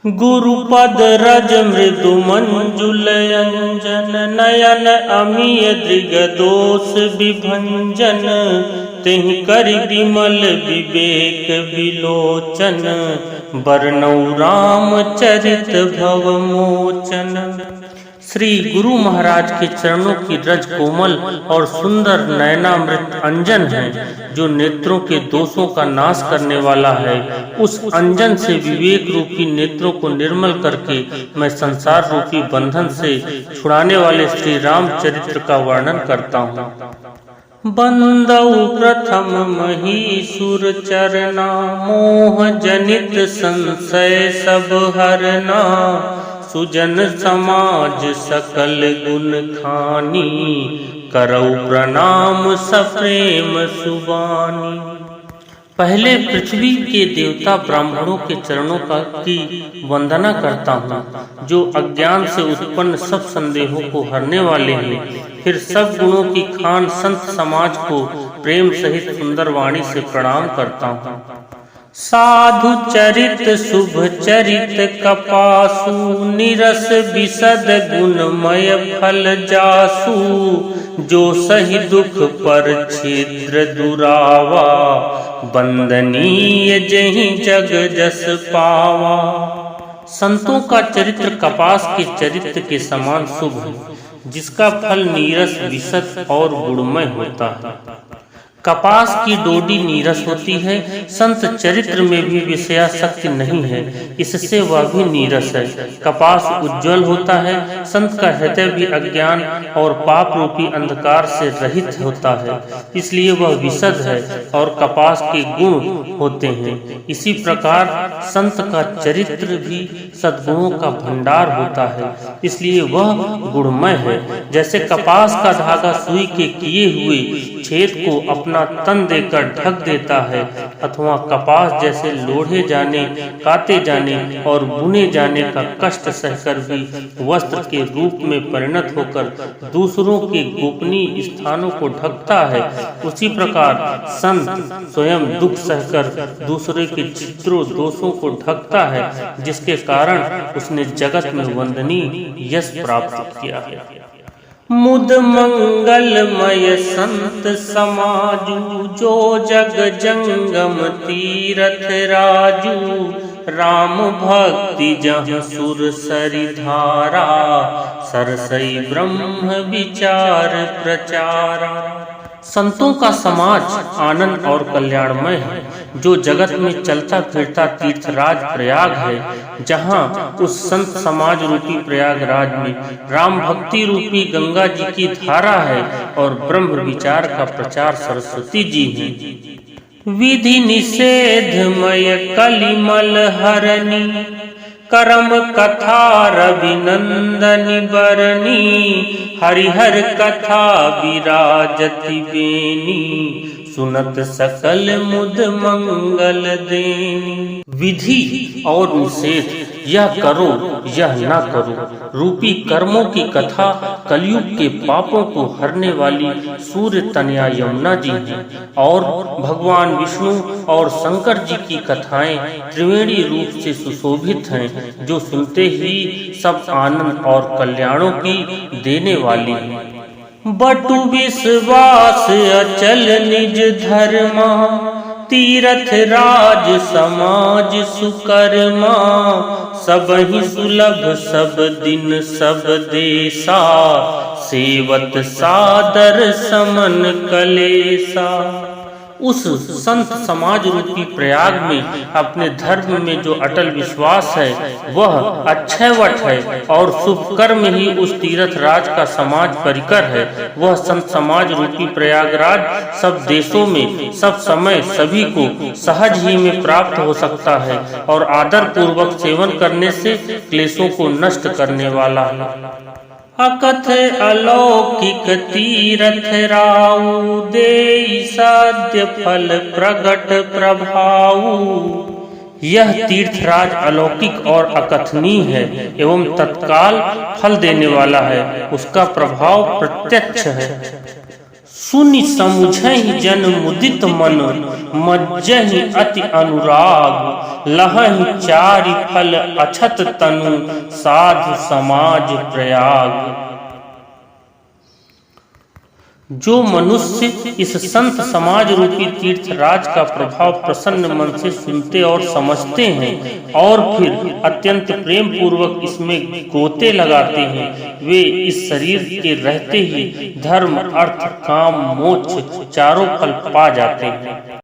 गुरुपद रज मृदु मंजुल अंजन नयन अमीय दृग दोष विभंजन तिहि करि विमल विवेक विलोचन बरनौ रामचरित भव मोचन। श्री गुरु महाराज के चरणों की रज कोमल और सुंदर नयनामृत अंजन है, जो नेत्रों के दोषों का नाश करने वाला है। उस अंजन से विवेक रूपी नेत्रों को निर्मल करके मैं संसार रूपी बंधन से छुड़ाने वाले श्री रामचरित्र का वर्णन करता हूँ। बंदौ प्रथम महीसुर चरना मोह जनित संशय सब हरना सुजन समाज सकल गुण खानी करौ प्रणाम सप्रेम सुबानी। पहले पृथ्वी के देवता ब्राह्मणों के चरणों की वंदना करता हूँ, जो अज्ञान से उत्पन्न सब संदेहों को हरने वाले हैं। फिर सब गुणों की खान संत समाज को प्रेम सहित सुंदर वाणी से प्रणाम करता हूँ। साधु चरित शुभ चरित कपासु निरस विशद गुणमय फल जासु जो सही दुख पर छिद्र दुरावा बंदनीय जहि जग जस पावा। संतों का चरित्र कपास के चरित्र के समान शुभ है, जिसका फल नीरस विशद और गुणमय होता है। कपास की डोडी नीरस होती है, संत चरित्र में भी विषयासक्ति नहीं है, इससे वह भी नीरस है। कपास उज्जवल होता है, संत का हृदय भी अज्ञान और पाप रूपी अंधकार से रहित होता है, इसलिए वह विशद है और कपास के गुण होते हैं। इसी प्रकार संत का चरित्र भी सद्गुणों का भंडार होता है, इसलिए वह गुणमय है। जैसे कपास का धागा सुई के किए हुए छेद को अपना तन देकर ढक देता है, अथवा कपास जैसे लोढ़े जाने, काते जाने और बुने जाने का कष्ट सहकर भी वस्त्र के रूप में परिणत होकर दूसरों के गोपनीय स्थानों को ढकता है, उसी प्रकार संत स्वयं दुख सहकर दूसरे के छिद्रों दोषों को ढकता है, जिसके कारण उसने जगत में वंदनीय यश प्राप्त किया है। मुद मंगलमय संत समाजु जो जग जंगम तीरथ राजू राम भक्ति जहाँ सुर सरि धारा सरसई ब्रह्म विचार प्रचारा। संतों का समाज आनंद और कल्याणमय है, जो जगत में चलता फिरता तीर्थराज प्रयाग है, जहाँ उस संत समाज रूपी प्रयागराज में राम भक्ति रूपी गंगा जी की धारा है और ब्रह्म विचार का प्रचार सरस्वती जी हैं। विधि निषेधमय कलिमल हरणी करम कथा रविनंदनी बरनी हरिहर कथा विराजति बेनी सुनत सकल मुद मंगल देनी। विधि और निषेध, यह करो यह न करो रूपी कर्मों की कथा कलयुग के पापों को हरने वाली सूर्य तनया यमुना जी हैं, और भगवान विष्णु और शंकर जी की कथाएं त्रिवेणी रूप से सुशोभित हैं, जो सुनते ही सब आनंद और कल्याणों की देने वाली हैं। बटु विश्वास अचल निज धर्मा तीरथ राज समाज सुकर्मा सबहि सुलभ सब दिन सब देशा सेवत सादर समन कलेसा। उस संत समाज रूपी प्रयाग में अपने धर्म में जो अटल विश्वास है वह अक्षयवट है, और शुभ कर्म ही उस तीर्थ राज का समाज परिकर है। वह संत समाज रूपी प्रयागराज सब देशों में सब समय सभी को सहज ही में प्राप्त हो सकता है, और आदर पूर्वक सेवन करने से क्लेशों को नष्ट करने वाला है। अकथ अलौकिक तीरथ राऊ देई साध्य फल प्रगट प्रभाऊ। यह तीर्थराज अलौकिक और अकथनीय है एवं तत्काल फल देने वाला है, उसका प्रभाव प्रत्यक्ष है। सुनि समुझहि जन मुदित मन, मज्जहि अति अनुराग। लहहि चारि फल अछत तनु, साधु समाज प्रयाग। जो मनुष्य इस संत समाज रूपी तीर्थराज का प्रभाव प्रसन्न मन से सुनते और समझते हैं और फिर अत्यंत प्रेम पूर्वक इसमें गोते लगाते हैं, वे इस शरीर के रहते ही धर्म, अर्थ, काम, मोक्ष चारों फल पा जाते हैं।